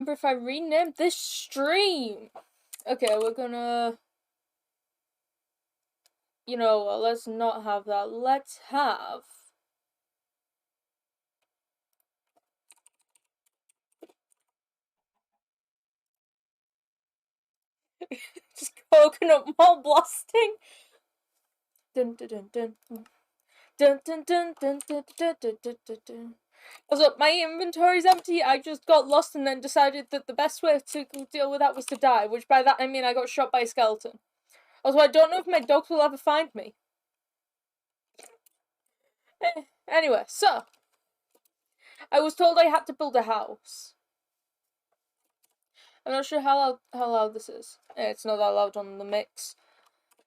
remember if I renamed this stream. Okay, we're gonna... You know what, let's not have that. Let's have... just coconut malt blasting. Dun dun dun dun. Dun dun dun dun dun dun dun dun dun dun. Also, my inventory's empty. I just got lost and then decided that the best way to deal with that was to die, which by that I mean I got shot by a skeleton. Also, I don't know if my dogs will ever find me. Anyway, so I was told I had to build a house. I'm not sure how loud this is. It's not that loud on the mix.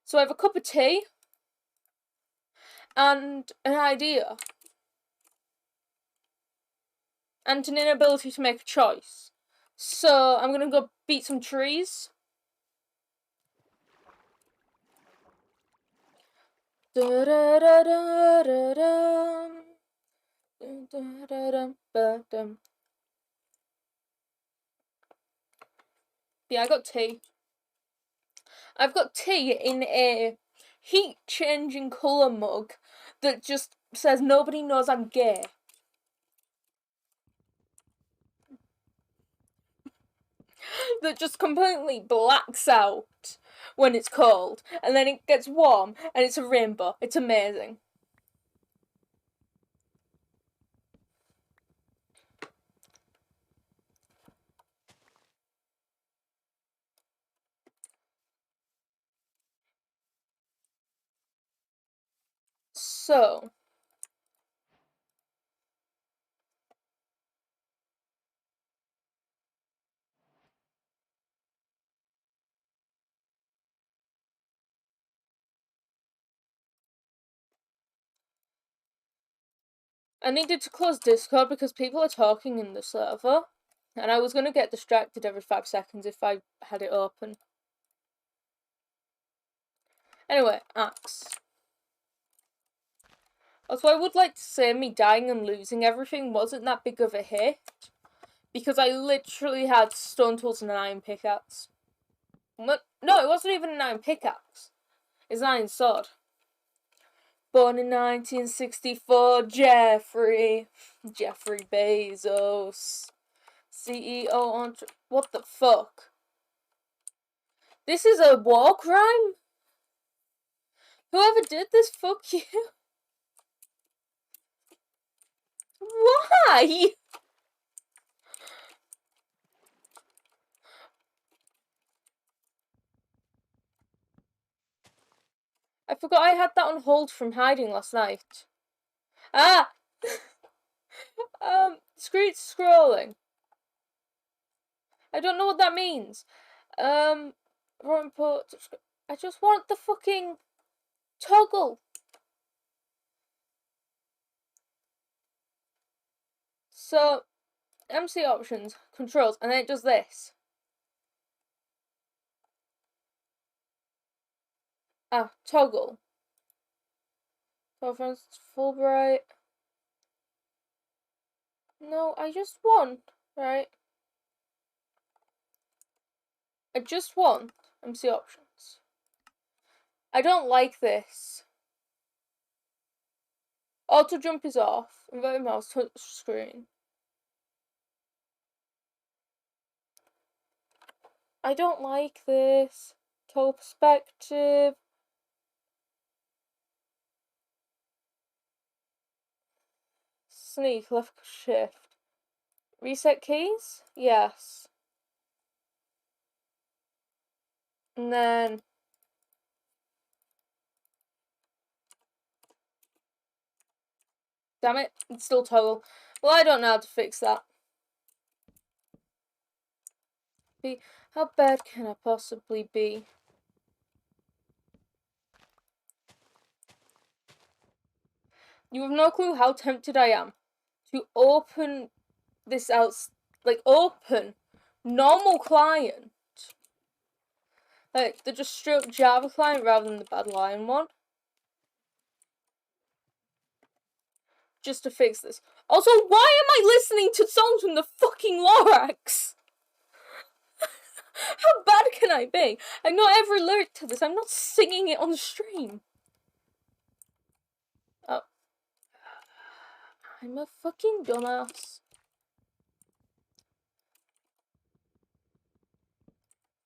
So I have a cup of tea and an idea and an inability to make a choice. So I'm gonna go beat some trees. Yeah, I got tea. I've got tea in a heat-changing colour mug that just says nobody knows I'm gay. That just completely blacks out when it's cold, and then it gets warm, and it's a rainbow. It's amazing. So... I needed to close Discord because people are talking in the server, and I was going to get distracted every 5 seconds if I had it open. Anyway, axe. Also, I would like to say me dying and losing everything wasn't that big of a hit, because I literally had stone tools and an iron pickaxe. No, it wasn't even an iron pickaxe. It's an iron sword. Born in 1964, Jeffrey Bezos, CEO, what the fuck? This is a war crime? Whoever did this, fuck you. Why? I forgot I had that on hold from hiding last night. Ah! Screen scrolling. I don't know what that means. I just want the fucking toggle. So, MC options, controls, and then it does this. Ah, toggle. Preference, full bright. No, I just want, right? I just want MC options. I don't like this. Auto jump is off. Inverted mouse touch screen. I don't like this. Total perspective. Sneak, left shift. Reset keys? Yes. And then... Damn it, it's still toggle. Well, I don't know how to fix that. How bad can I possibly be? You have no clue how tempted I am to open this out, like, open normal client. Like, the just straight Java client rather than the Bad Lion one. Just to fix this. Also, why am I listening to songs from the fucking Lorax? can I be? I'm not ever alert to this. I'm not singing it on stream. Oh. I'm a fucking dumbass.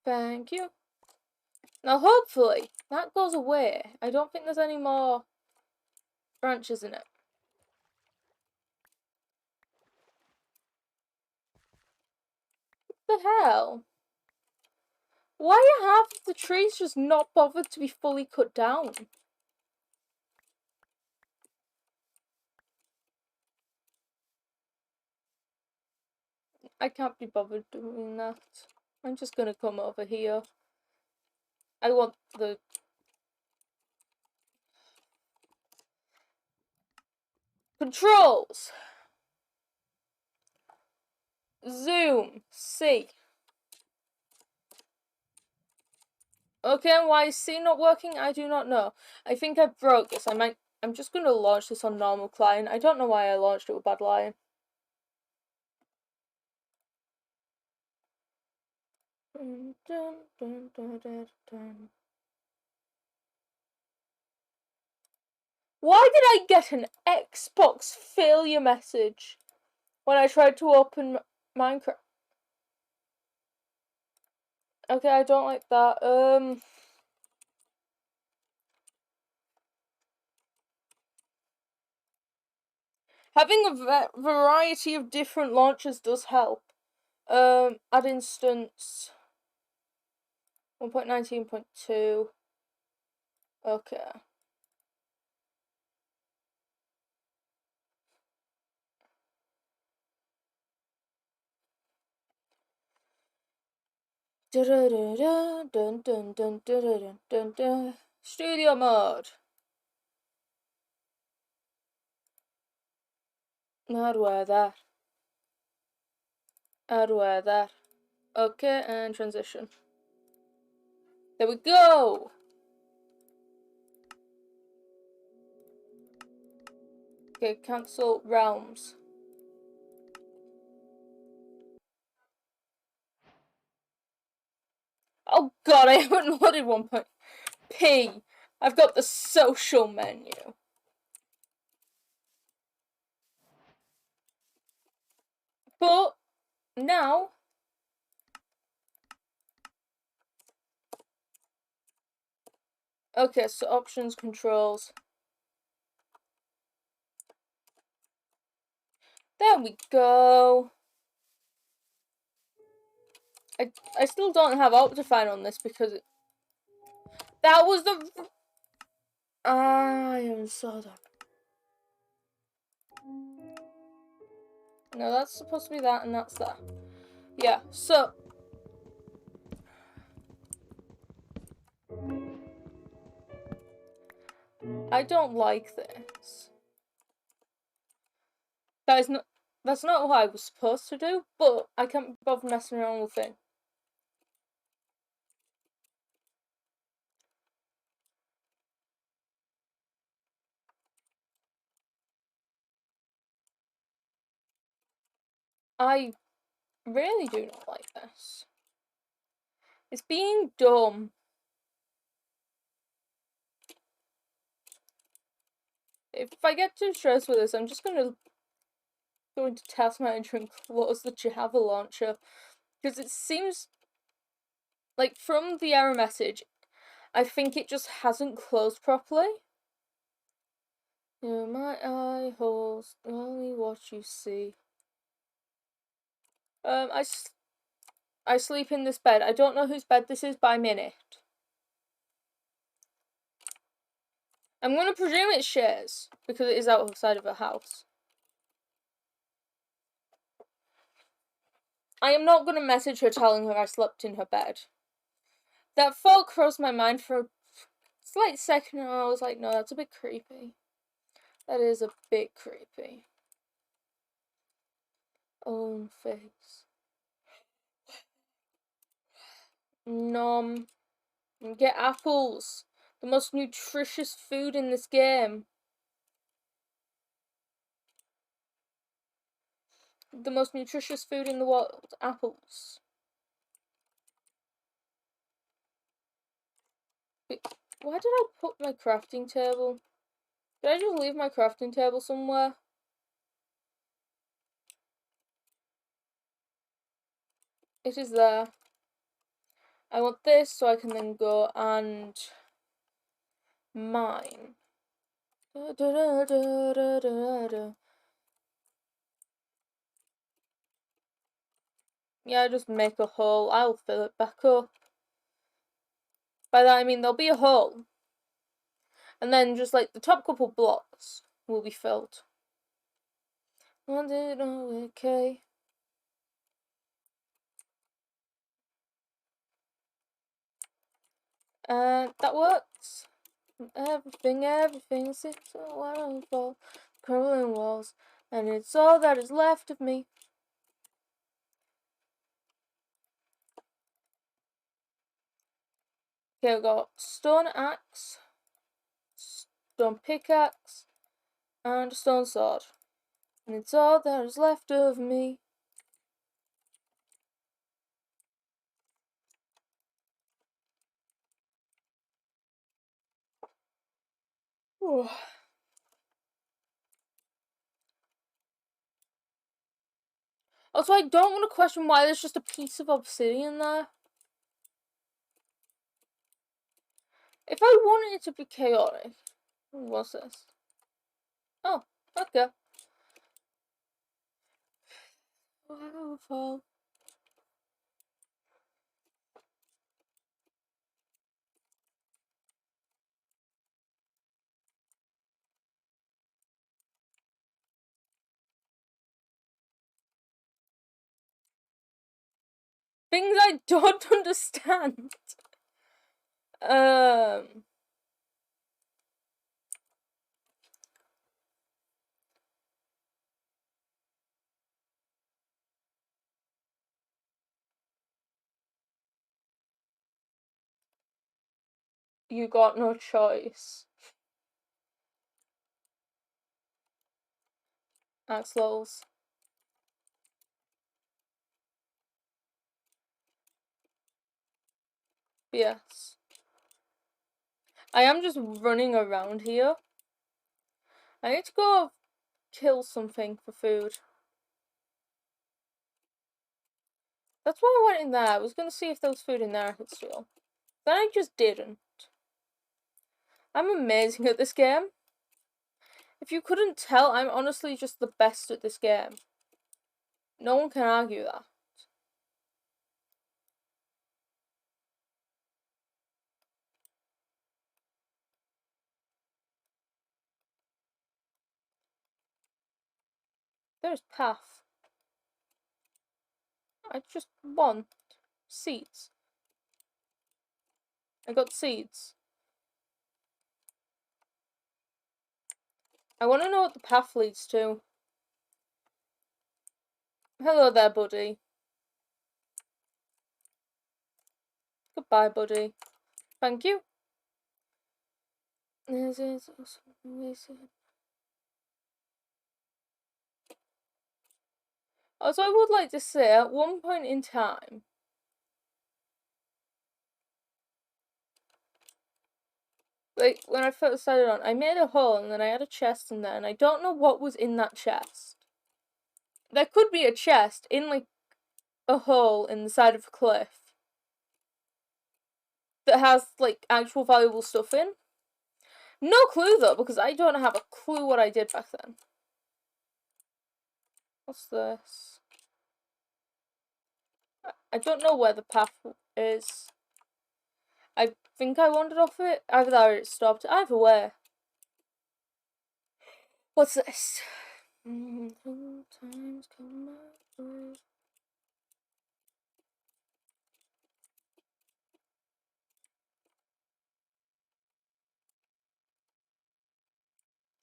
Thank you. Now, hopefully, that goes away. I don't think there's any more branches in it. What the hell? Why are half of the trees just not bothered to be fully cut down? I can't be bothered doing that. I'm just gonna come over here. I want the... controls! Zoom. C. Okay, why is C not working? I do not know. I think I broke this. I'm just gonna launch this on normal client. I don't know why I launched it with Bad Lion. Why did I get an Xbox failure message when I tried to open Minecraft? Okay, I don't like that. Having a variety of different launchers does help. Add instance 1.19.2. Okay. Studio mode. How do I that? How do I that? Okay, and transition. There we go! Okay, cancel realms. Oh god, I haven't loaded 1. P. I've got the social menu. But now okay, so options, controls. There we go. I still don't have Optifine on this because that was the... I am so dumb. No, that's supposed to be that and that's that. Yeah, so... I don't like this. That's not what I was supposed to do, but I can't bother messing around with it. I really do not like this. It's being dumb. If I get too stressed with this, I'm just gonna go into Task Manager and close the Java launcher. Because it seems like from the error message, I think it just hasn't closed properly. Yeah, my eye holes, only what you see. I sleep in this bed. I don't know whose bed this is, but I'm in it. I'm gonna presume it's shares, because it is outside of a house. I am not gonna message her telling her I slept in her bed. That thought crossed my mind for a slight second, and I was like, no, that's a bit creepy. That is a bit creepy. Own face. Nom. Get apples. The most nutritious food in this game. The most nutritious food in the world. Apples. Where did I put my crafting table? Did I just leave my crafting table somewhere? It is there. I want this so I can then go and mine. Yeah, just make a hole. I'll fill it back up. By that I mean there'll be a hole. And then just like the top couple blocks will be filled. Okay. That works. Everything sits so waterfall, crumbling walls, and it's all that is left of me. Okay, I've got stone axe, stone pickaxe, and a stone sword. And it's all that is left of me. Ooh. Also, I don't want to question why there's just a piece of obsidian there. If I wanted it to be chaotic, what's this? Oh, okay. Waterfall. Things I don't understand. You got no choice. Axles. Yes. I am just running around here. I need to go kill something for food. That's why I went in there. I was gonna see if there was food in there I could steal. Then I just didn't. I'm amazing at this game. If you couldn't tell, I'm honestly just the best at this game. No one can argue that. There's path. I just want seeds. I got seeds. I want to know what the path leads to. Hello there, buddy. Goodbye, buddy. Thank you. Also, I would like to say, at one point in time, like, when I first started on, I made a hole and then I had a chest in there, and I don't know what was in that chest. There could be a chest in, like, a hole in the side of a cliff that has, like, actual valuable stuff in. No clue, though, because I don't have a clue what I did back then. What's this? I don't know where the path is. I think I wandered off it. Either that or it stopped. Either way. What's this? Times come my way.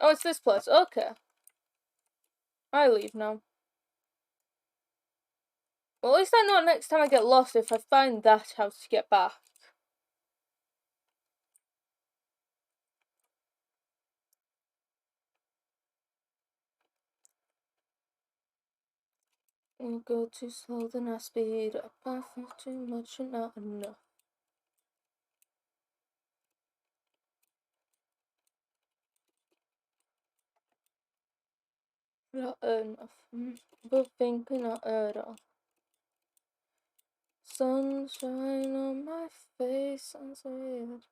Oh, it's this place. Okay. I leave now. Well, at least I know next time I get lost if I find that house to get back. I go too slow, then I speed up. I feel too much and not enough. Not enough. But thinking not enough. Sunshine on my face, sounds weird.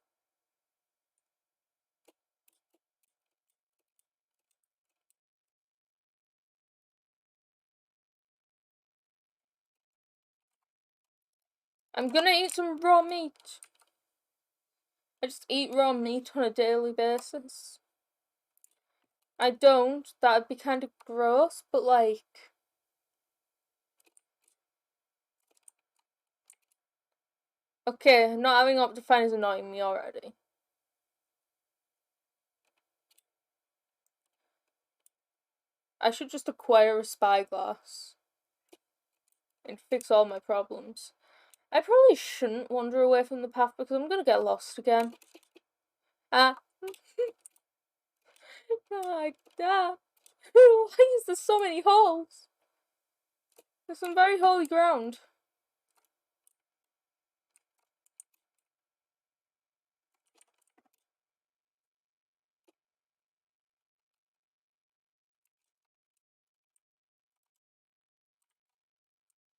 I'm gonna eat some raw meat. I just eat raw meat on a daily basis. I don't. That'd be kind of gross, but like... Okay, not having Optifine is annoying me already. I should just acquire a spyglass and fix all my problems. I probably shouldn't wander away from the path because I'm gonna get lost again. Ah. Like that. Why is there so many holes? There's some very holy ground.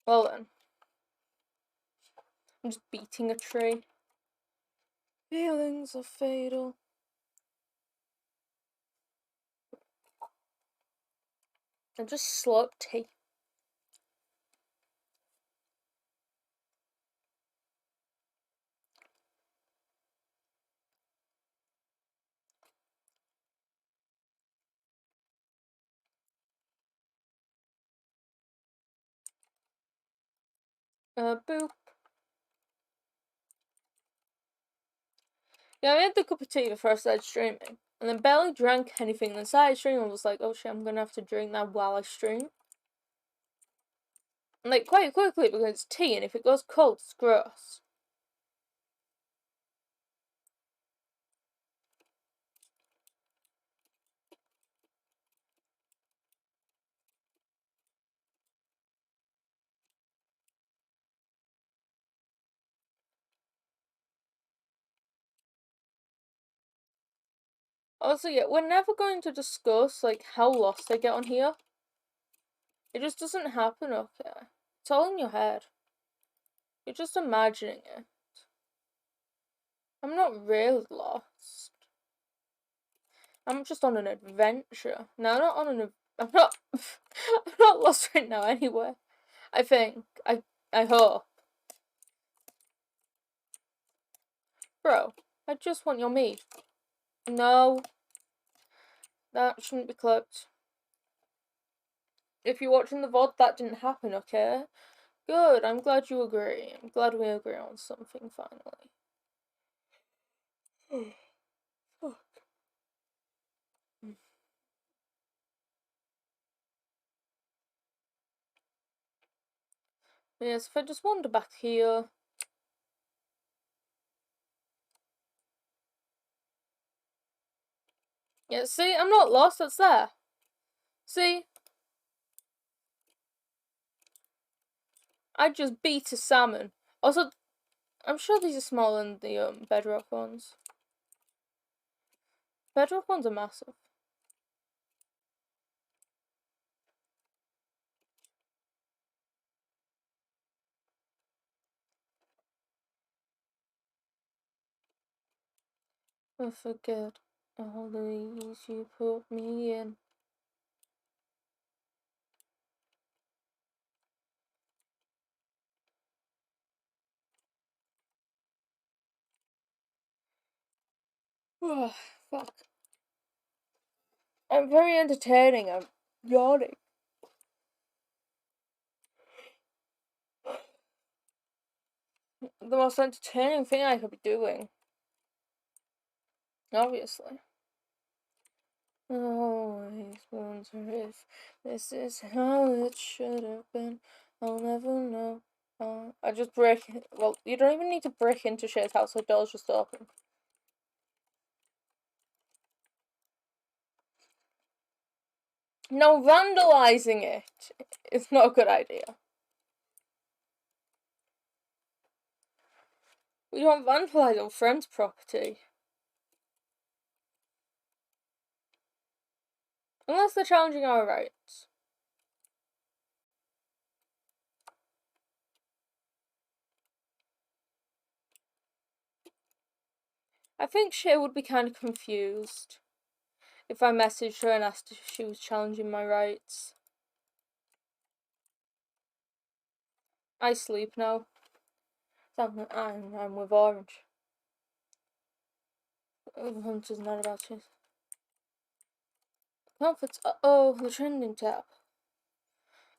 Well then. I'm just beating a tree. Feelings are fatal. I just slurp tea. Boop. Yeah, I made the cup of tea before I started streaming. And then barely drank anything. And then started streaming and was like, oh shit, I'm gonna have to drink that while I stream. And like, quite quickly because it's tea and if it goes cold, it's gross. Also, yeah, we're never going to discuss, like, how lost I get on here. It just doesn't happen, okay? It's all in your head. You're just imagining it. I'm not really lost. I'm just on an adventure. No, I'm not on an... I'm not... I'm not lost right now anyway. I think. I hope. Bro, I just want your meat. No. That shouldn't be clipped. If you're watching the VOD, that didn't happen, okay? Good, I'm glad you agree. I'm glad we agree on something, finally. Fuck. Yes, if I just wander back here... Yeah, see? I'm not lost, it's there. See? I just beat a salmon. Also, I'm sure these are smaller than the bedrock ones. Bedrock ones are massive. I forget all the years you put me in. Oh, fuck. I'm very entertaining. I'm yawning. The most entertaining thing I could be doing. Obviously. Always wonder if this is how it should have been. I'll never know. I just break. Well, you don't even need to break into shit's house. The door's just open. No, vandalizing it is not a good idea. We don't vandalize our friend's property. Unless they're challenging our rights. I think she would be kind of confused if I messaged her and asked if she was challenging my rights. I sleep now. I'm with Orange. Hunter's not about to. Comforts. Uh-oh, the trending tab.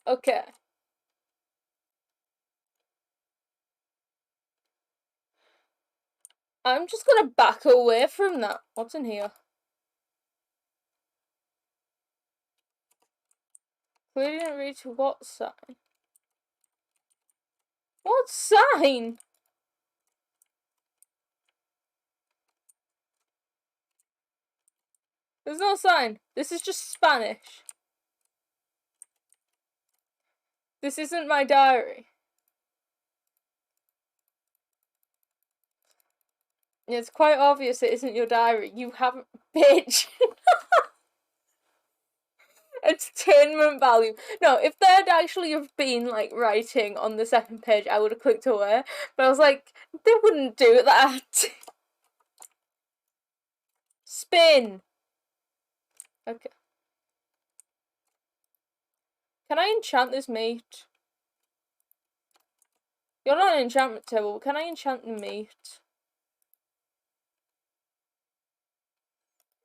Okay. I'm just gonna back away from that. What's in here? We didn't read to what sign? What sign? There's no sign. This is just Spanish. This isn't my diary. It's quite obvious it isn't your diary. You haven't, bitch. Entertainment value. No, if there'd actually have been like writing on the second page, I would have clicked away. But I was like, they wouldn't do that. Spin. Okay. Can I enchant this meat? You're not an enchantment table. Can I enchant the meat?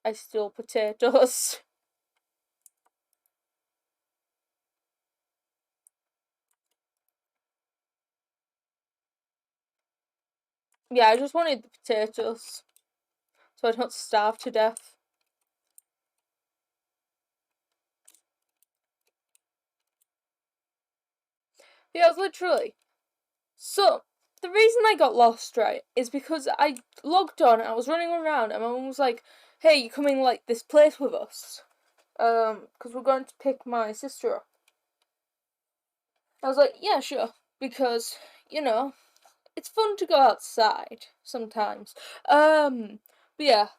I steal potatoes. Yeah, I just wanted the potatoes, so I don't starve to death. Yeah, literally. So, the reason I got lost, right, is because I logged on and I was running around and my mum was like, hey, you coming, like, this place with us? Because we're going to pick my sister up. I was like, yeah, sure. Because, you know, it's fun to go outside sometimes. But yeah.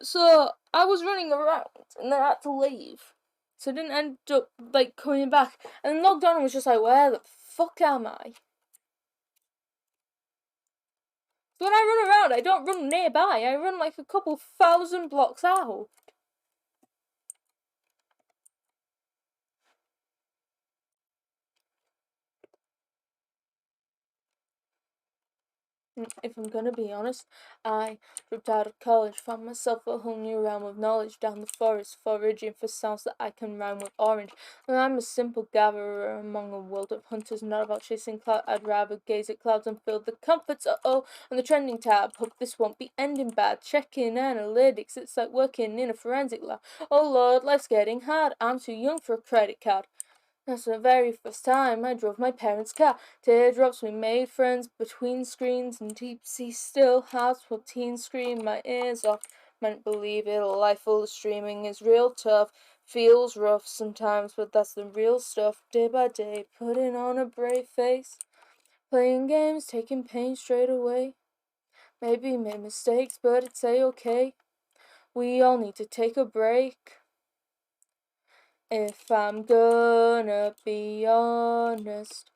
So, I was running around and then I had to leave. So I didn't end up, like, coming back. And then logged on and was just like, where the fuck am I? So when I run around, I don't run nearby. I run like a couple thousand blocks out. If I'm gonna be honest, I dropped out of college, found myself a whole new realm of knowledge down the forest, foraging for sounds that I can rhyme with orange. And I'm a simple gatherer among a world of hunters, not about chasing cloud. I'd rather gaze at clouds and feel the comforts. On the trending tab. Hope this won't be ending bad. Checking analytics, it's like working in a forensic lab. Oh Lord, life's getting hard. I'm too young for a credit card. That's the very first time I drove my parents' car. Teardrops, we made friends between screens and deep sea still hearts will teen scream my ears off. Can't believe it, a life full of streaming is real tough. Feels rough sometimes, but that's the real stuff. Day by day, putting on a brave face. Playing games, taking pain straight away. Maybe made mistakes, but it's a-okay. We all need to take a break. If I'm gonna be honest.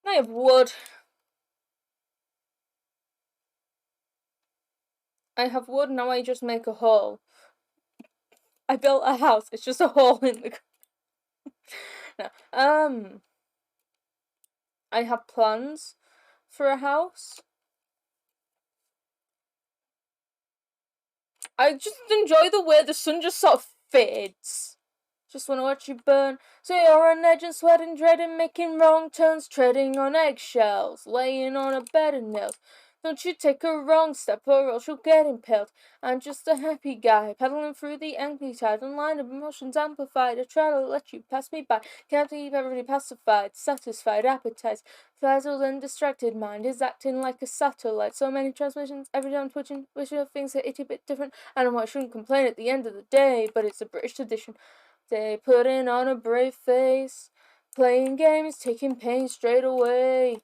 I have wood. I have wood, now I just make a hole. I built a house, it's just a hole in the... No. I have plans for a house. I just enjoy the way the sun just sort of fades. Just wanna watch you burn. So you're on edge and sweating, dreading, making wrong turns, treading on eggshells, laying on a bed of nails. Don't you take a wrong step or else you'll get impaled. I'm just a happy guy, paddling through the angry tide, and line of emotions amplified. I try to let you pass me by, can't keep everybody pacified, satisfied, appetites. Frazzled and distracted mind is acting like a satellite. So many transmissions, every time twitching, wishing things are itty bit different. I know I shouldn't complain at the end of the day, but it's a British tradition. They putting on a brave face, playing games, taking pain straight away.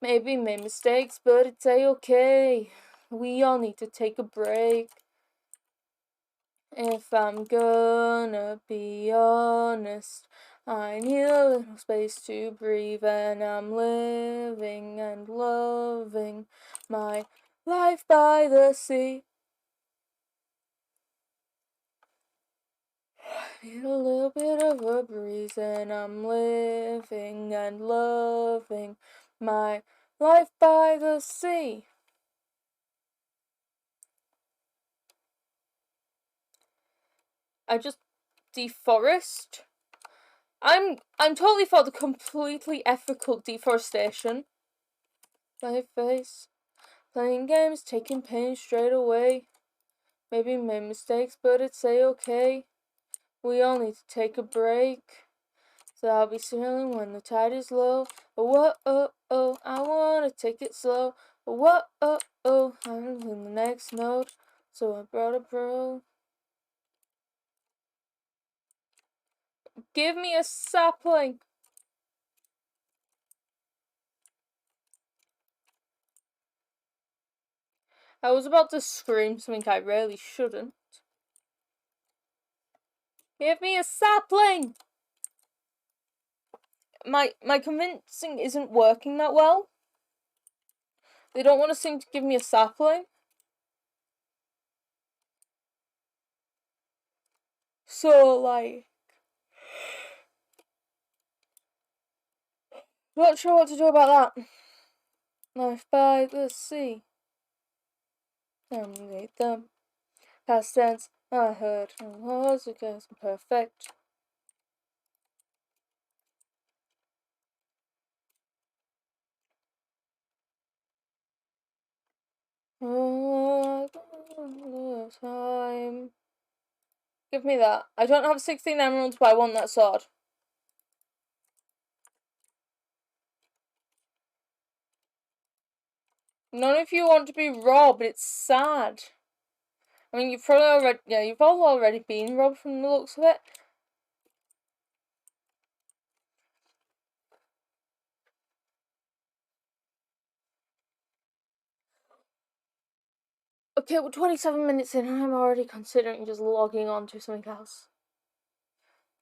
Maybe made mistakes, but it's a-okay. We all need to take a break. If I'm gonna be honest, I need a little space to breathe, and I'm living and loving my life by the sea. I need a little bit of a breeze, and I'm living and loving my life by the sea. I just deforest. I'm totally for the completely ethical deforestation. My face, playing games, taking pain straight away. Maybe made mistakes, but it's a-okay. We all need to take a break. So I'll be sailing when the tide is low. Oh, oh, oh, I wanna take it slow. Oh, oh, oh, I'm in the next note. So I brought a bro. Give me a sapling. I was about to scream something I really shouldn't. Give me a sapling! My convincing isn't working that well. They don't want to seem to give me a sapling. So, like, not sure what to do about that. Life by the sea. Terminate them. Past tense, I heard. Was against perfect. Time. Give me that. I don't have 16 emeralds, but I want that sword. None of you want to be robbed. It's sad. I mean, you've probably already, you've all already been robbed from the looks of it. Okay, we're 27 minutes in and I'm already considering just logging on to something else.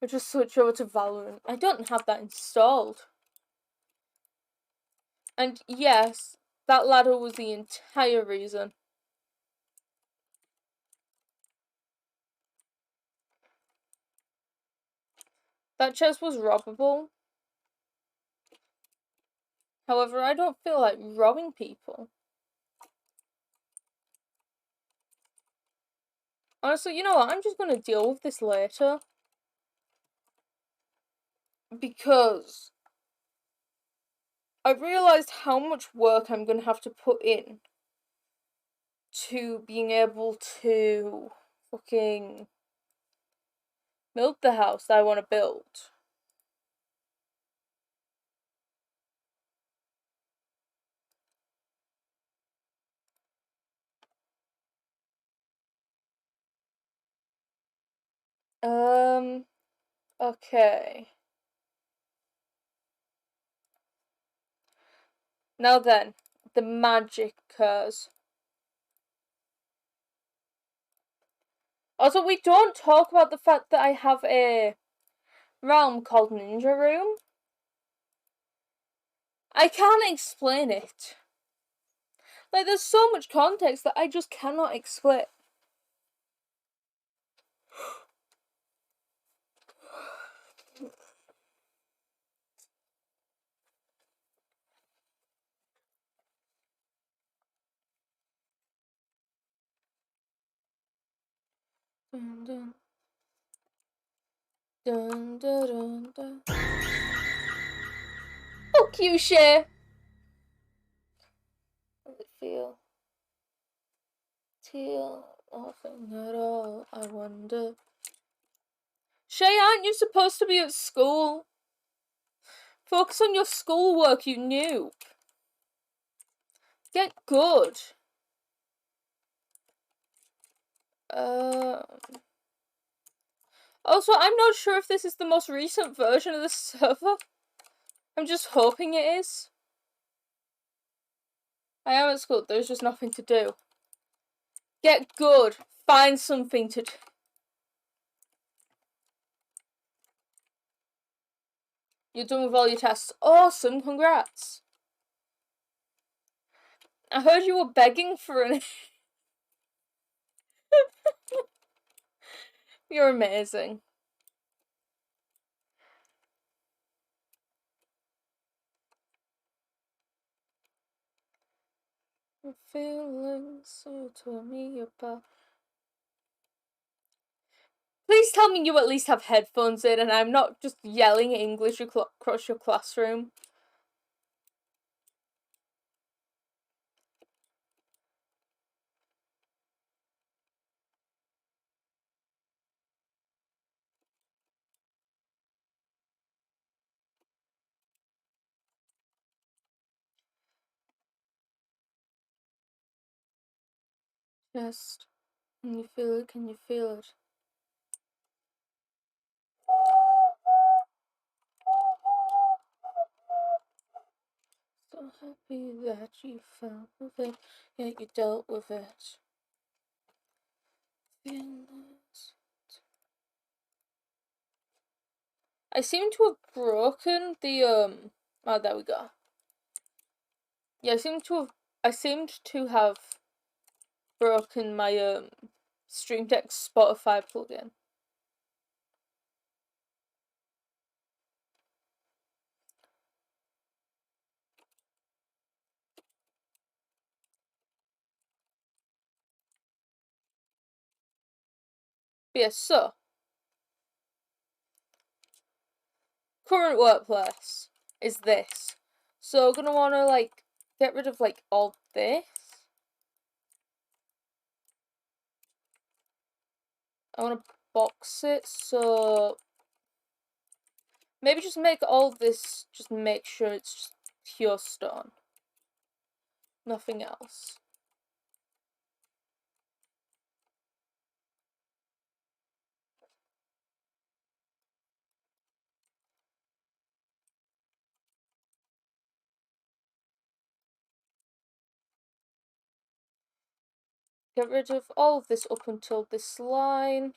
Or just switch over to Valorant. I don't have that installed. And yes, that ladder was the entire reason. That chest was robbable. However, I don't feel like robbing people. Honestly, you know what? I'm just gonna deal with this later. Because I realised how much work I'm gonna have to put in to being able to fucking build the house that I want to build. Okay. Now then, the magic occurs. Also, we don't talk about the fact that I have a realm called Ninja Room. I can't explain it. Like, there's so much context that I just cannot explain. Dun, dun. Dun, dun, dun, dun. Fuck you, Shay! How does it feel? Teal, nothing at all, I wonder. Shay, aren't you supposed to be at school? Focus on your schoolwork, you noob. Get good. Also, I'm not sure if this is the most recent version of the server. I'm just hoping it is. I am at school, there's just nothing to do. Get good. Find something to do. You're done with all your tests. Awesome, congrats. I heard you were begging for an... You're amazing. Feelings so tore me apart. Please tell me you at least have headphones in and I'm not just yelling English across your classroom. Just, can you feel it? Can you feel it? So happy that you felt with it, yet you dealt with it. Feelings. I seem to have broken the oh, there we go. Yeah, I seemed to have broken my Stream Deck Spotify plugin. But yeah, so current workplace is this. So I'm gonna wanna like get rid of like all this. I wanna box it, so maybe just make all this, just make sure it's just pure stone. Nothing else. Get rid of all of this up until this line.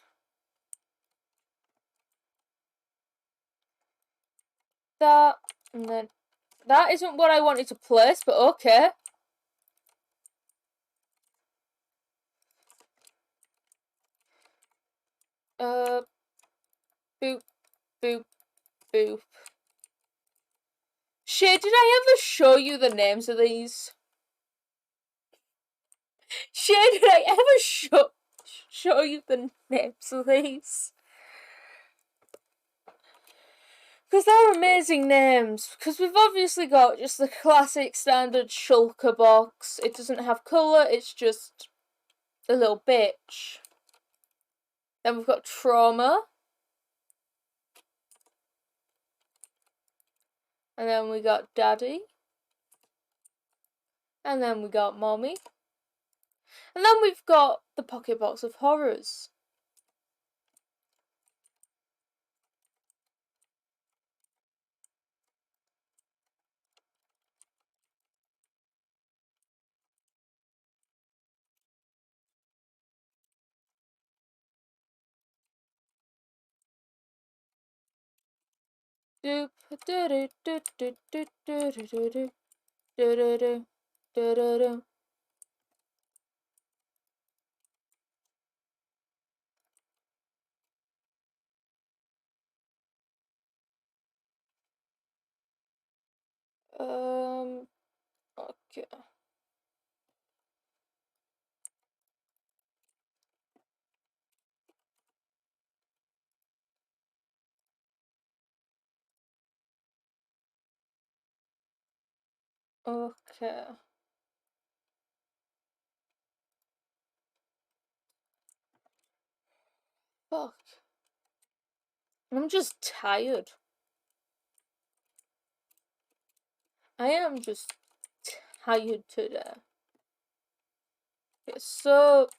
That, and then that isn't what I wanted to place, but okay. Boop, boop, boop. Shay, did I ever show you the names of these? Shay, did I ever show you the names of these? Because they're amazing names. Because we've obviously got just the classic standard shulker box. It doesn't have colour, it's just a little bitch. Then we've got trauma. And then we got daddy. And then we got mommy. And then we've got the pocket box of horrors. Doop, do do do do do do do do do do do do do do. Okay. Okay. Fuck. I'm just tired. I am just tired today. Okay, so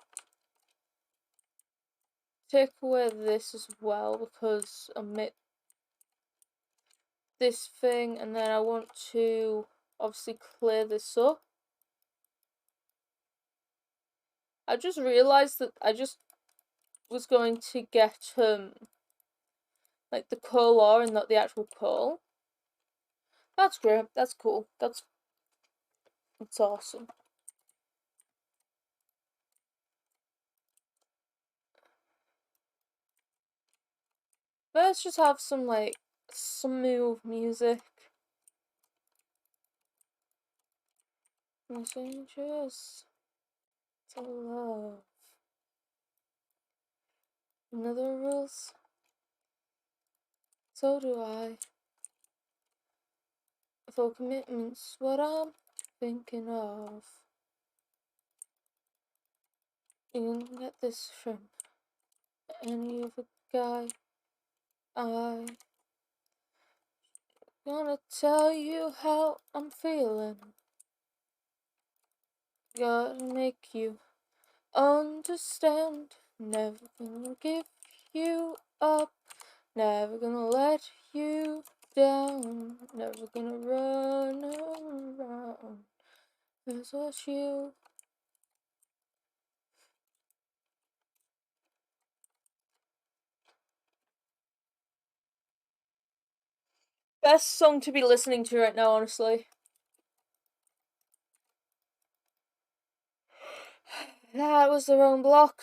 take away this as well because omit this thing, and then I want to obviously clear this up. I just realised that I just was going to get like the coal ore and not the actual coal. That's great. That's cool. That's awesome. Let's just have some like smooth music. Messengers to love. Another rules. So do I. For commitment's what I'm thinking of. You can get this from any other guy. I gonna tell you how I'm feeling. Gotta make you understand. Never gonna give you up. Never gonna let you down. Never gonna run around. Cause it's you. Best song to be listening to right now, honestly. That was the wrong block.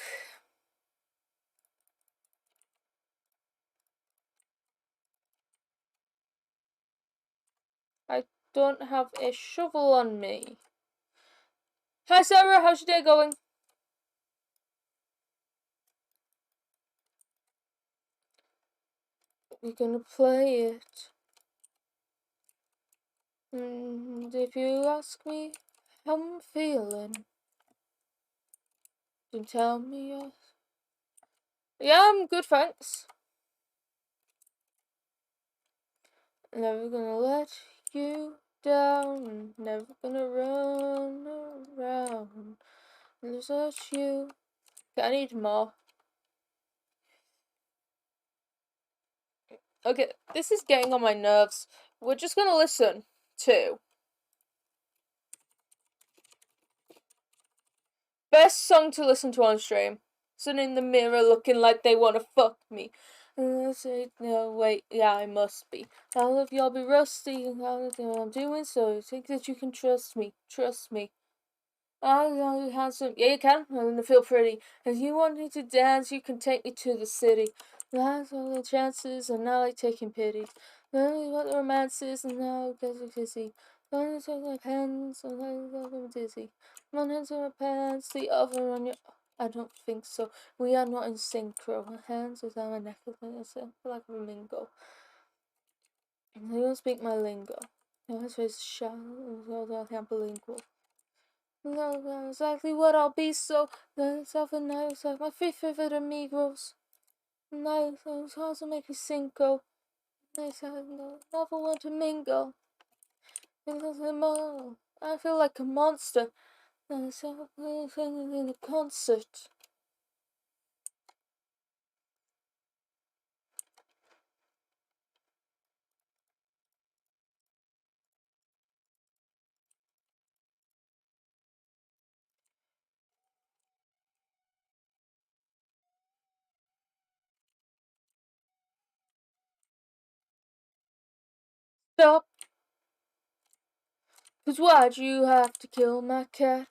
I don't have a shovel on me. Hi Sarah, how's your day going? We're gonna play it. And if you ask me how I'm feeling, then tell me yours. Yeah, I'm good, thanks. Never gonna let you down. Never gonna run around. There's just you. Okay, I need more. Okay, this is getting on my nerves. We're just gonna listen to best song to listen to on stream. Sitting in the mirror looking like they wanna fuck me. And I say, no, wait, yeah, I must be. All of y'all be rusty, and all of I'm doing so. Think that you can trust me. Trust me. I know you handsome. Yeah, you can. I'm gonna feel pretty. If you want me to dance, you can take me to the city. That's all the chances, and now like taking pity. Tell me what the romance is, and now I get so dizzy. One take my pants, and I'm dizzy. One hand on my pants, the other on your. I don't think so. We are not in synchro. My hands are down my neck, like a flamingo. You don't speak my lingo. Your face is shy, although I can't bilingual. Know exactly what I'll be, so then it's off and now it's like my favorite amigos. Now it's hard to make me single. Nice, I never want to mingle. I feel like a monster. And it's in a concert. Stop. 'Cause why'd you have to kill my cat?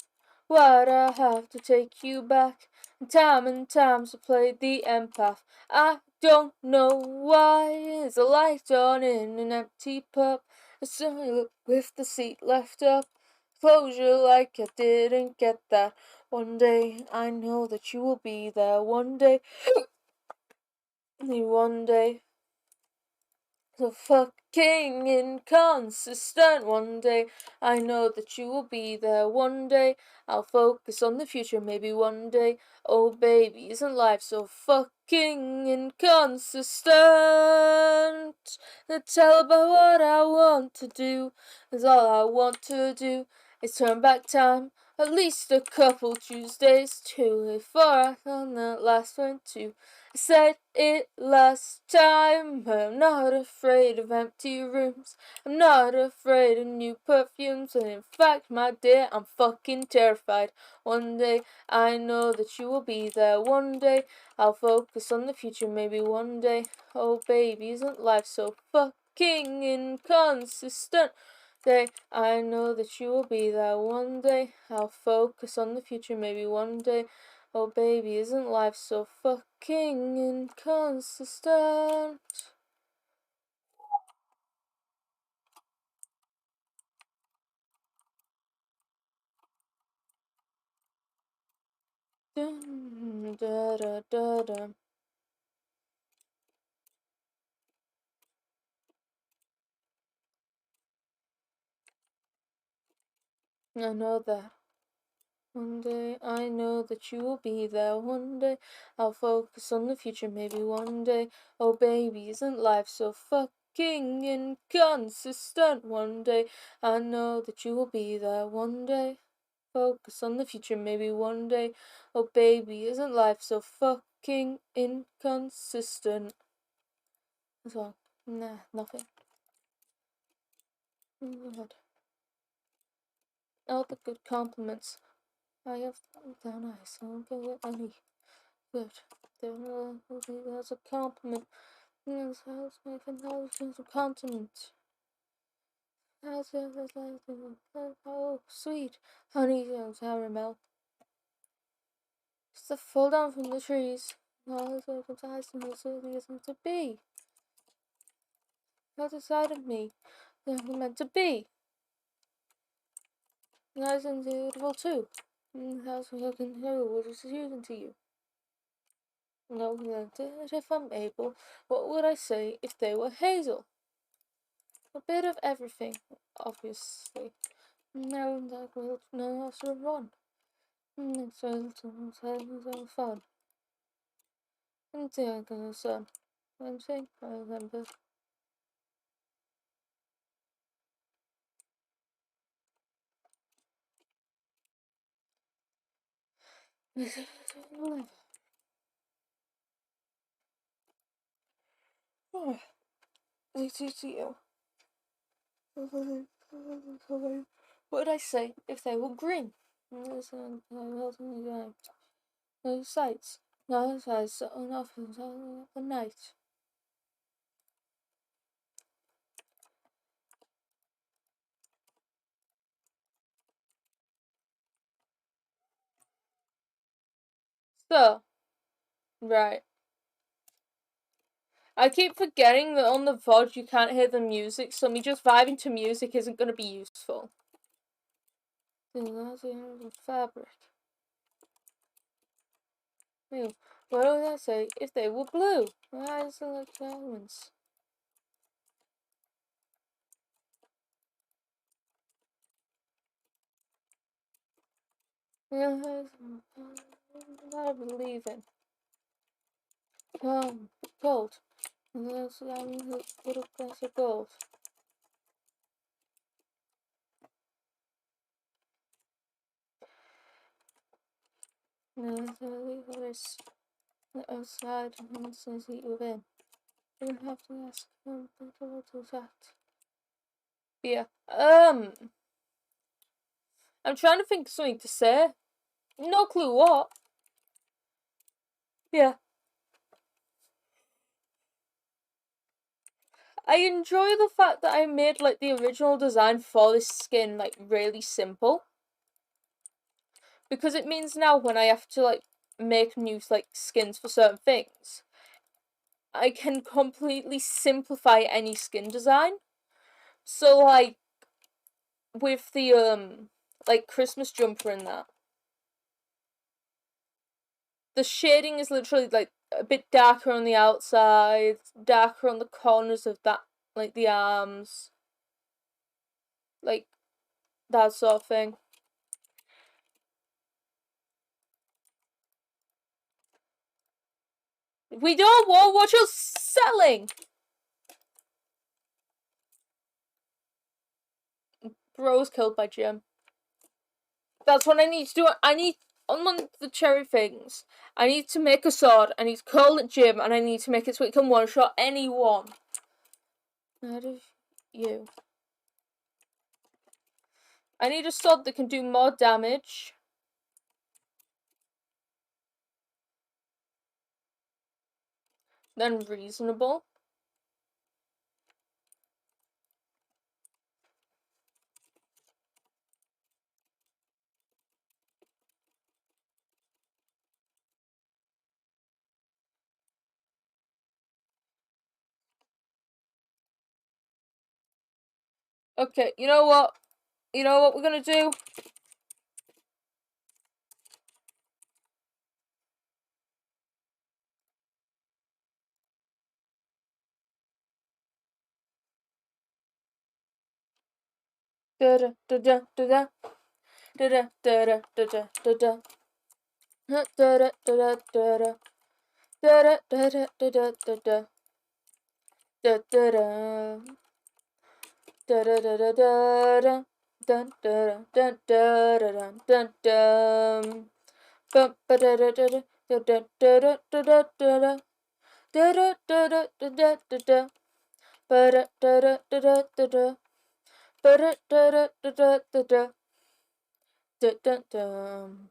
Why'd I have to take you back? And times I played the empath. I don't know why. Is a light on in an empty pub? It's only look with the seat left up. Closure like I didn't get that. One day I know that you will be there. One day, one day. So fucking inconsistent. One day I know that you will be there. One day I'll focus on the future. Maybe one day. Oh baby, isn't life so fucking inconsistent? To tell about what I want to do is all I want to do. Is turn back time at least a couple Tuesdays too before I found that last one too. I said it last time, but I'm not afraid of empty rooms. I'm not afraid of new perfumes, and in fact, my dear, I'm fucking terrified. One day, I know that you will be there. One day, I'll focus on the future. Maybe one day, oh baby, isn't life so fucking fucking inconsistent day. I know that you will be there one day. I'll focus on the future maybe one day. Oh baby, isn't life so fucking inconsistent? Dun, da, da, da, da. I know that. One day, I know that you will be there one day. I'll focus on the future maybe one day. Oh baby, isn't life so fucking inconsistent? One day, I know that you will be there one day. Focus on the future maybe one day. Oh baby, isn't life so fucking inconsistent? That's all. Nah, nothing. Oh God. All the good compliments I have done nice. I don't get any good. That's a compliment. Yes, that's my intelligence of continent. Oh, sweet. Honey and caramel. Just a fall down from the trees. All the circumcised and the silly isn't to be. Not inside of me. They're meant to be. Nice and beautiful too. That's what I can do. What is using to you? No, if I'm able, what would I say if they were hazel? A bit of everything, obviously. No, that will no also run. So fun. And the sun. I'm saying I remember. Oh, it's you. What would I say if they were green? No sights. No sights enough of the night. So, right. I keep forgetting that on the VOD you can't hear the music, so me just vibing to music isn't going to be useful. Fabric. Ew. What would I say if they were blue? My eyes are like diamonds. I believe in. Gold. That's a little glass of gold. Others outside and says eat within. You don't have to ask them to fact. Yeah. I'm trying to think of something to say. No clue what. Yeah. I enjoy the fact that I made like the original design for this skin like really simple. Because it means now when I have to like make new like skins for certain things, I can completely simplify any skin design. So like with the like Christmas jumper and that, the shading is literally like a bit darker on the outside, darker on the corners of that, like the arms, like that sort of thing. We don't want what you're selling. Bro's killed by Jim. That's what I need to do. I need on one of the cherry things. I need to make a sword. I need to call it Jim, and I need to make it so it can one shot anyone. Out of you. I need a sword that can do more damage. Than reasonable. Okay, you know what? You know what we're gonna do? Da da da da da da da da da da da da da. Da da da da da da. Da da da da da da da da. Da da da. Da da da da da da. Dun dun dun dun dun dun dun. Bum ba da da da da da da da da da da da. Da da da da da da da da. Ba da da da da da da da. Ba da da da da da da da. Dun dun dun.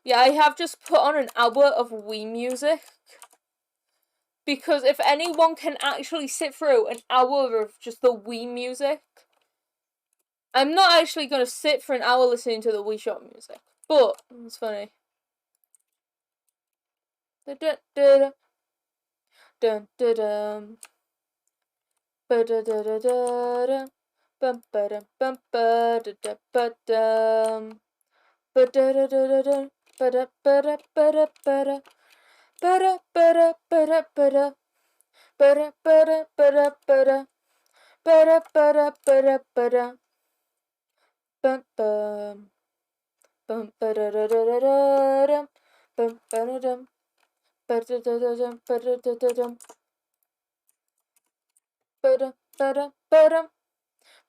Yeah, I have just put on an hour of Wii music. Because if anyone can actually sit through an hour of just the Wii music, I'm not actually going to sit for an hour listening to the Wii Shop music. But, it's funny. Dun dun dun dun dun dun. Ba da da da da da. Bum ba dum bum ba da da ba dum. Ba da da da da da. Ba da ba da ba da ba da. Ba da ba da ba da ba da. Ba da ba da ba da ba da. Ba da ba da ba da ba da. Bum bum. Bum ba da da da da da dum. Bum ba da dum. Ba da da da dum. Ba da da da dum. Ba da ba da ba dum.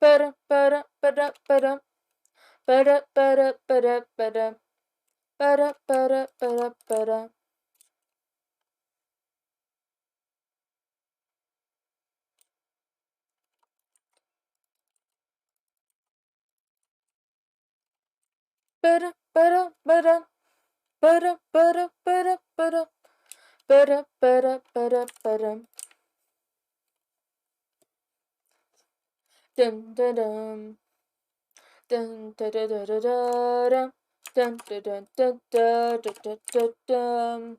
Ba da ba da ba da ba dum. Ba da ba da ba da ba da. Ba da ba da ba da ba da. Ba da ba da ba da. Ba da ba da ba da ba da. Ba da ba da ba da ba da. Dum dum dum. Dun da da da da da dum. Dun da da da da da da da dum.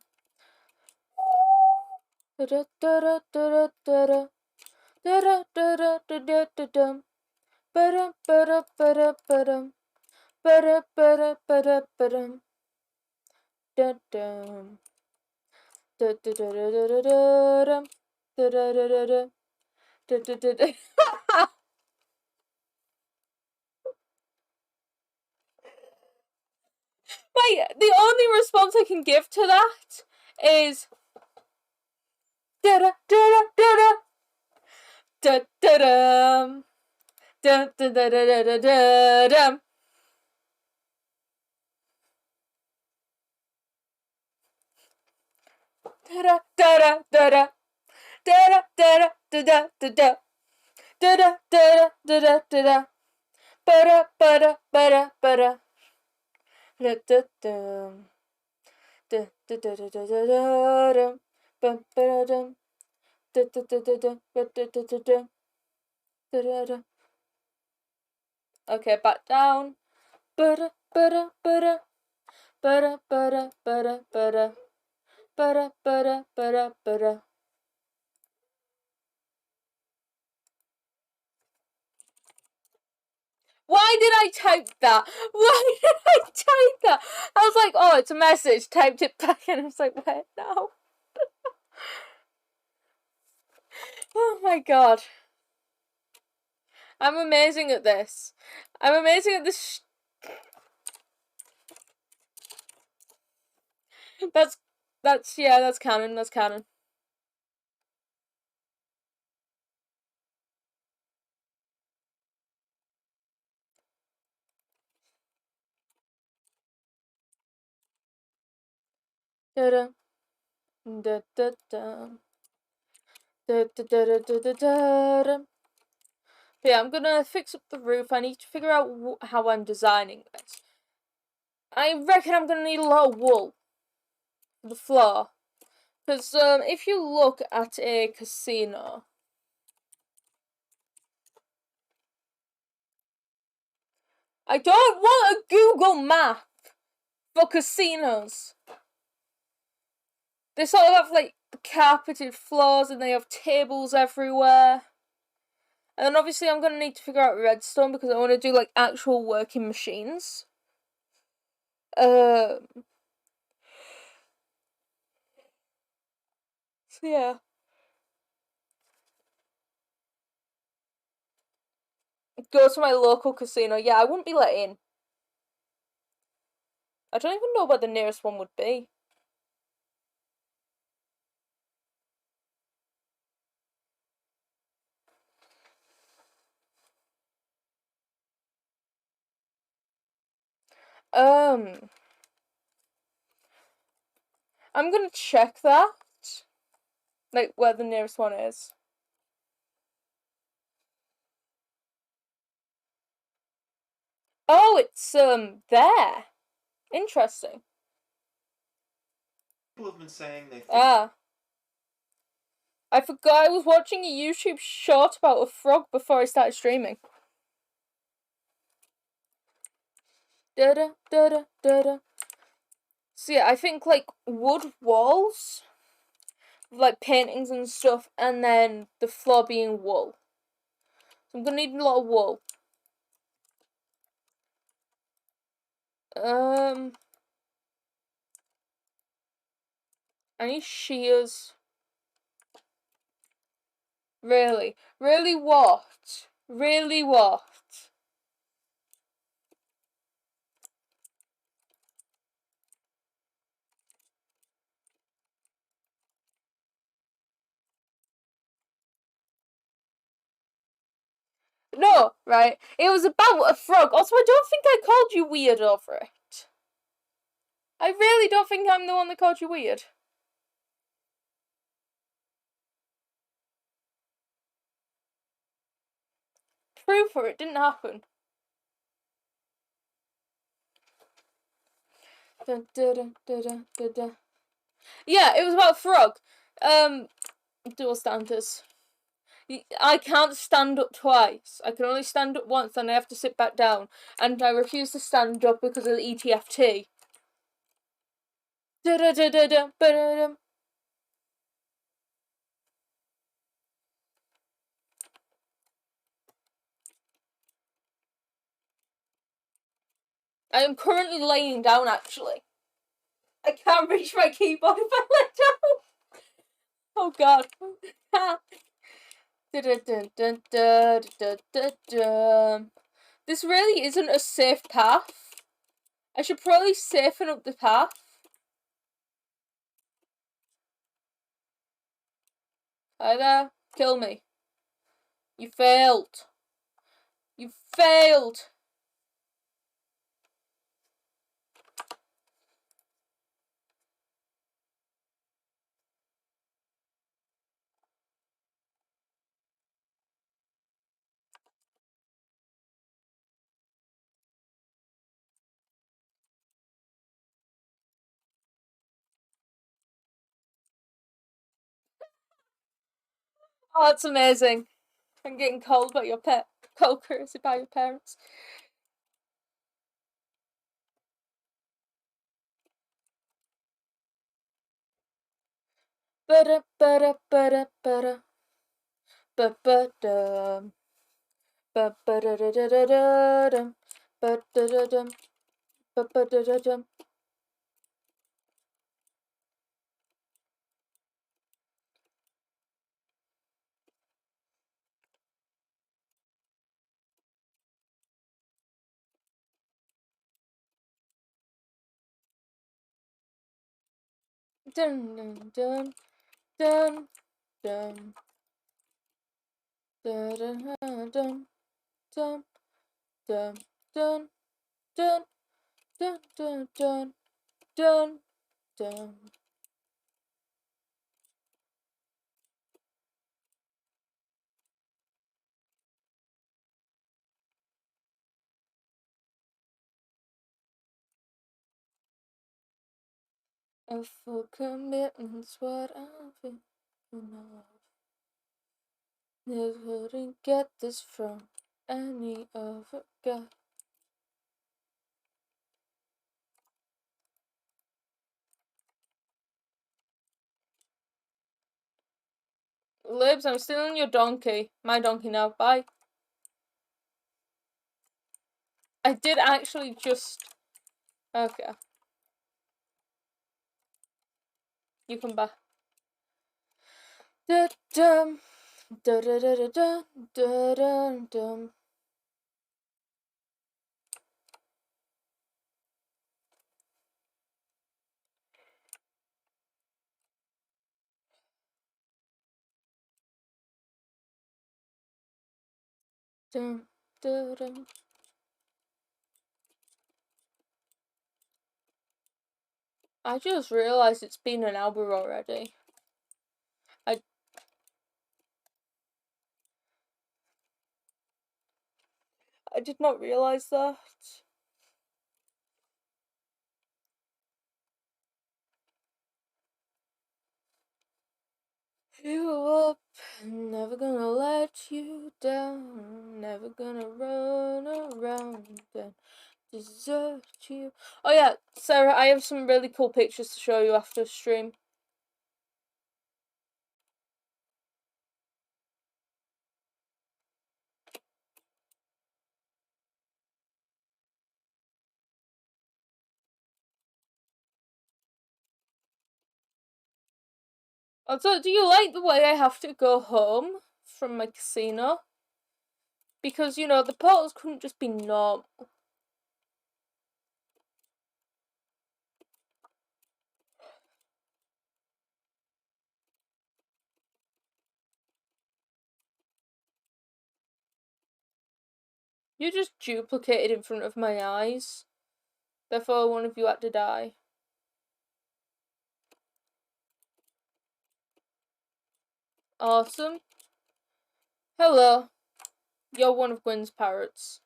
Da da da da da da da. Da da da da da da da dum. Ba da ba da ba da ba dum. Ba da ba da ba da ba dum. Dun dum. Da da da da da da da dum. Da da da da da. Da da da da. The only response I can give to that is da da da da da da da da da da da da da da da. Da da da da da da da da da da da da da da da da da da. Ba da ba da ba da ba da. Da da da. Da da da da da da da da. Bum ba da dum. Da da da da da da da da da da. Da da da. Okay, back down. Ba da ba da ba da. Ba da ba da ba da ba da. Ba da ba da ba da ba da. Why did I type that? Why did I type that? I was like, oh, it's a message. Typed it back and I was like, wait, no. Oh my god. I'm amazing at this. I'm amazing at this. That's canon. That's canon. Da da da da da da da da da da da da. But yeah, I'm gonna fix up the roof. I need to figure out how I'm designing this. I reckon I'm gonna need a lot of wool for the floor. Because if you look at a casino, I don't want a Google map for casinos. They sort of have like carpeted floors and they have tables everywhere. And then obviously I'm gonna need to figure out redstone because I want to do like actual working machines. So yeah. Go to my local casino. Yeah, I wouldn't be let in. I don't even know where the nearest one would be. I'm gonna check that. Like, where the nearest one is. Oh, it's, there. Interesting. People have been saying they think. Ah. I forgot I was watching a YouTube short about a frog before I started streaming. Da-da, da-da, da-da. So yeah, I think, like, wood walls, like paintings and stuff, and then the floor being wool. So I'm gonna need a lot of wool. I need shears. Really? Really what? Really what? No, right? It was about a frog. Also, I don't think I called you weird over it. I really don't think I'm the one that called you weird. Proof for it didn't happen. Dun, dun, dun, dun, dun, dun. Yeah, it was about frog. Dual standers. I can't stand up twice. I can only stand up once and I have to sit back down. And I refuse to stand up because of the ETFT. I am currently laying down, actually. I can't reach my keyboard if I lay down. Oh god. This really isn't a safe path. I should probably safen up the path. Hi there. Kill me. You failed. You failed. Oh, that's amazing. I'm getting cold by your pet. Cold courtesy by your parents. Ba-da, ba-da, ba-da, ba-da. Ba-ba-dum. Ba-ba-da-da-da-da-dum. Ba-da-da-dum. Ba-ba-da-da-dum. Dun dun dun dun dun dun dun dun dun dun dun dun dun dun dun dun dun. A full commitment's what I'm thinking of. Never didn't get this from any other guy. Libs, I'm stealing your donkey. My donkey now. Bye. I did actually just... Okay. You come back. Da-dum. Da-da-da-da-da. Da-dum-dum. Dum, da-dum. I just realised it's been an hour already. I did not realise that. You up, never gonna let you down, never gonna run around and desert you. Oh yeah, Sarah, I have some really cool pictures to show you after stream. Also, do you like the way I have to go home from my casino? Because, you know, the portals couldn't just be normal. You just duplicated in front of my eyes. Therefore, one of you had to die. Awesome. Hello. You're one of Gwen's parrots.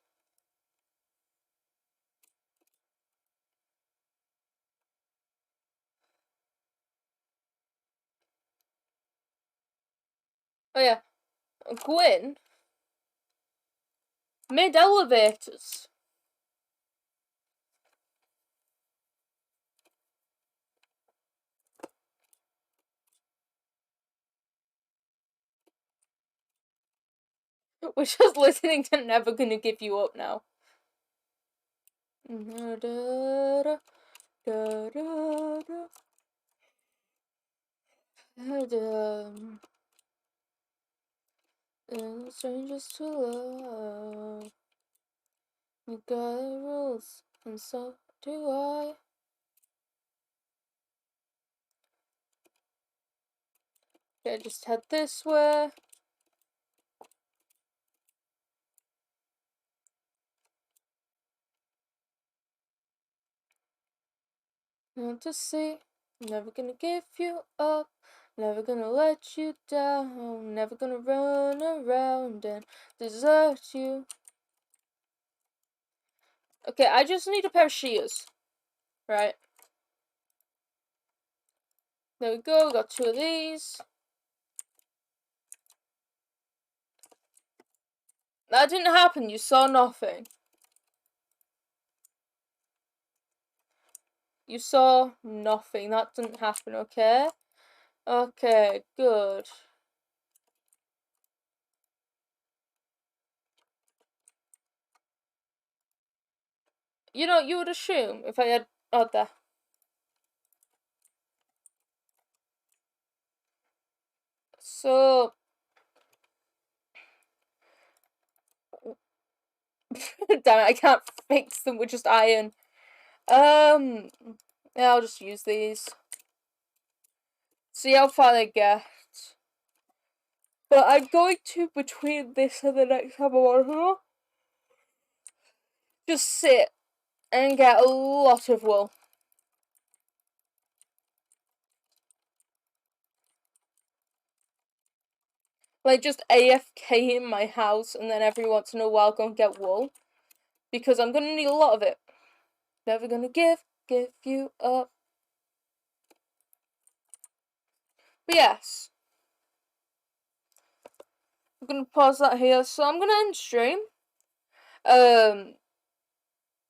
Oh yeah, Gwen made elevators. We're just listening to Never Gonna Give You Up now. Da, da, da, da, strangers to love. You got the rules, and so do I. Yeah, just head this way. Want to see, never gonna give you up, never gonna let you down, never gonna run around and desert you. Okay, I just need a pair of shears. Right. There we go, we got 2 of these. That didn't happen, you saw nothing. You saw nothing, that didn't happen, okay? Okay, good. You know, you would assume if I had... Oh, there. So... Damn it, I can't fix them with just iron. Yeah, I'll just use these. See how far they get. But I'm going to, between this and the next time I want to, just sit and get a lot of wool. Like, just AFK in my house, and then every once in a while go and get wool. Because I'm gonna need a lot of it. Never gonna give you up. But yes. I'm gonna pause that here, so I'm gonna end stream.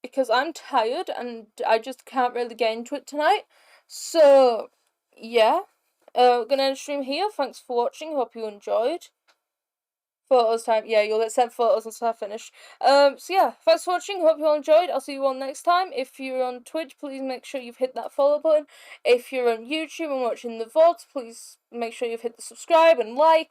Because I'm tired, and I just can't really get into it tonight. So, yeah. Gonna end the stream here. Thanks for watching. Hope you enjoyed. Photos time. Yeah, you'll get sent photos once I finish. So yeah, thanks for watching. Hope you all enjoyed. I'll see you all next time. If you're on Twitch, please make sure you've hit that follow button. If you're on YouTube and watching the VODs, please make sure you've hit the subscribe and like and